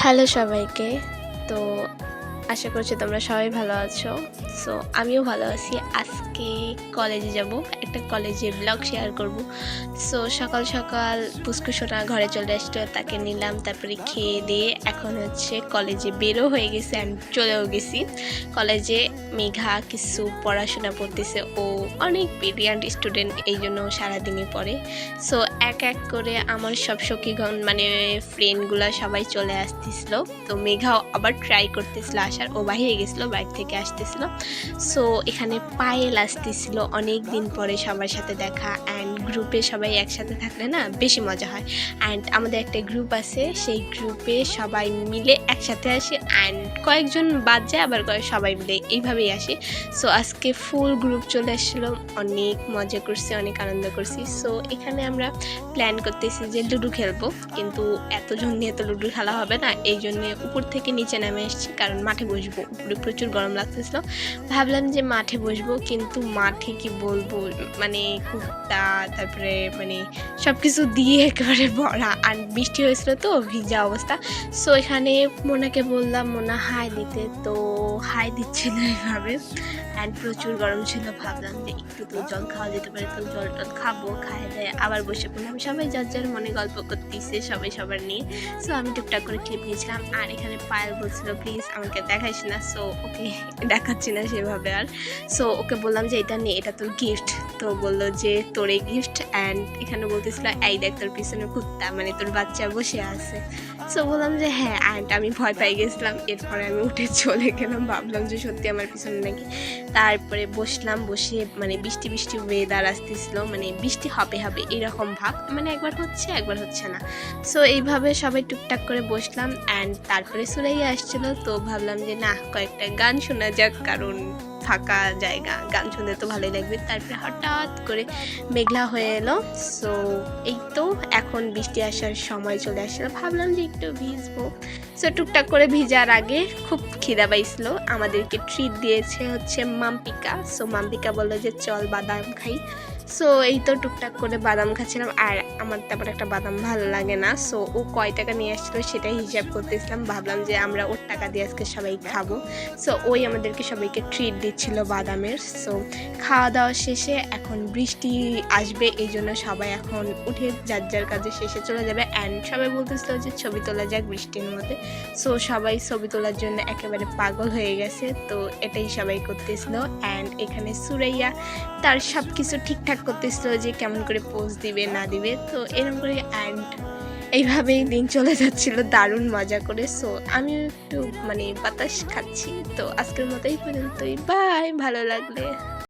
Hello সবাইকে। তো আশা করছি তোমরা সবাই ভালো আছো। সো আমিও ভালো আছি। আজকে কলেজে যাব, একটা কলেজে ব্লগ শেয়ার করব। সো সকাল সকাল পুচকু সোনা ঘরে চলে আসলো, তাকে নিলাম, তারপরে খেয়ে দিয়ে এখন হচ্ছে কলেজে বেরো হয়ে গেছে অ্যান্ড চলেও গেছি কলেজে। মেঘা কিছু পড়াশোনা করতেছে, ও অনেক ব্রিলিয়ান্ট স্টুডেন্ট, এই জন্য সারাদিনই পড়ে। সো এক এক করে আমার সব সখীগণ মানে ফ্রেন্ডগুলো সবাই চলে আসতেছিল। তো মেঘাও আবার ট্রাই করতেছিল আসার, ও বাহিরে গেছিলো, বাইরে থেকে আসতেছিল। সো এখানে পায়েল আসতেছিল, অনেক দিন পরে সবার সাথে দেখা। অ্যান্ড গ্রুপে সবাই একসাথে থাকলে না বেশি মজা হয়। অ্যান্ড আমাদের একটা গ্রুপ আছে, সেই গ্রুপে সবাই মিলে একসাথে আসে, অ্যান্ড কয়েকজন বাদ যায়, আবার সবাই মিলে এইভাবেই আসে। সো আজকে ফুল গ্রুপ চলে আসছিলো, অনেক মজা করছি, অনেক আনন্দ করছি। সো এখানে আমরা প্ল্যান করতেছি যে লুডো খেলবো, কিন্তু এতজন নিয়ে তো লুডো খেলা হবে না, এই জন্যে উপর থেকে নিচে নেমে এসেছি, কারণ মাঠে বসবো। উপরে প্রচুর গরম লাগতেছিল, ভাবলাম যে মাঠে বসবো, কিন্তু মাঠে কি বলবো, মানে কুত্তা, তারপরে মানে সব কিছু দিয়ে একেবারে ভরা, আর বৃষ্টি হয়েছিল তো ভিজা অবস্থা। সো এখানে মোনাকে বললাম, মোনা হাই দিতে, তো হাই দিচ্ছিল এইভাবে। অ্যান্ড প্রচুর গরম ছিল, ভাবলাম যে একটু তো জল খাওয়া যেতে পারে, তো জল টল খাবো, খাই দেয় আবার বসে পড়লাম। সবাই যার যার মনে গল্প করতেছে, সবাই সবার নিয়ে। সো আমি টুকটাক করে ক্লিপ নিয়েছিলাম। আর এখানে পায়েল বলছিল প্লিজ আমাকে দেখাইস না, সো ওকে দেখাচ্ছি না সেভাবে আর। সো ওকে বললাম যে এটা নিয়ে, এটা তোর গিফট। তো বললো যে তোর এই গিফট। অ্যান্ড এখানে বলতেছিল এই দেখ তোর পিছনে কুত্তা, মানে তোর বাচ্চা বসে আছে। সো বললাম যে হ্যাঁ। অ্যান্ড আমি ভয় পাই গেছিলাম, এরপরে আমি উঠে চলে গেলাম, ভাবলাম যে সত্যি আমার পিছনে নাকি। তারপরে বসলাম, বসে মানে বৃষ্টি বৃষ্টি ওয়েদার আসতেছিল, মানে বৃষ্টি হবে হবে এরকম ভাব, মানে একবার হচ্ছে একবার হচ্ছে না। সো এইভাবে সবাই টুকটাক করে বসলাম। অ্যান্ড তারপরে সুরাইয়া আসছিলো, তো ভাবলাম যে না কয়েকটা গান শোনা যাক, কারণ ফাঁকা জায়গা, গান শুনতে তো ভালোই লাগবে। তারপরে হঠাৎ করে মেঘলা হয়ে এলো। সো এই তো এখন বৃষ্টি আসার সময় চলে আসলো, ভাবলাম যে একটু ভিজবো। সো টুকটাক করে ভিজার আগে খুব খিদা পাইছিল, আমাদেরকে ট্রিট দিয়েছে হচ্ছে মাম্পিকা। সো মাম্পিকা বললো যে চল বাদাম খাই। সো এই তো টুকটাক করে বাদাম খাচ্ছিলাম, আর আমার তেমন একটা বাদাম ভালো লাগে না। সো ও কয় টাকা নিয়ে আসছিলো সেটাই হিসাব করতেছিলাম, ভাবলাম যে আমরা ওর টাকা দিয়ে আজকে সবাই খাবো। সো ওই আমাদেরকে সবাইকে ট্রিট দিচ্ছিল বাদামের। সো খাওয়া দাওয়া শেষে এখন বৃষ্টি আসবে, এই জন্য সবাই এখন উঠে যার যার কাজে শেষে চলে যাবে। অ্যান্ড সবাই বলতেছিল যে ছবি তোলা যাক বৃষ্টির মধ্যে। সো সবাই ছবি তোলার জন্য একেবারে পাগল হয়ে গেছে, তো এটাই সবাই করতেছিল। অ্যান্ড এখানে সুরাইয়া তার সব কিছু ঠিকঠাক করতেছিল যে কেমন করে পোজ দিবে না দিবে, তো এরকম করে। অ্যান্ড এইভাবেই দিন চলে যাচ্ছিল দারুণ মজা করে। সো আমিও একটু মানে বাতাস খাচ্ছি। তো আজকের মতো এই পর্যন্তই, বাই, ভালো লাগলে।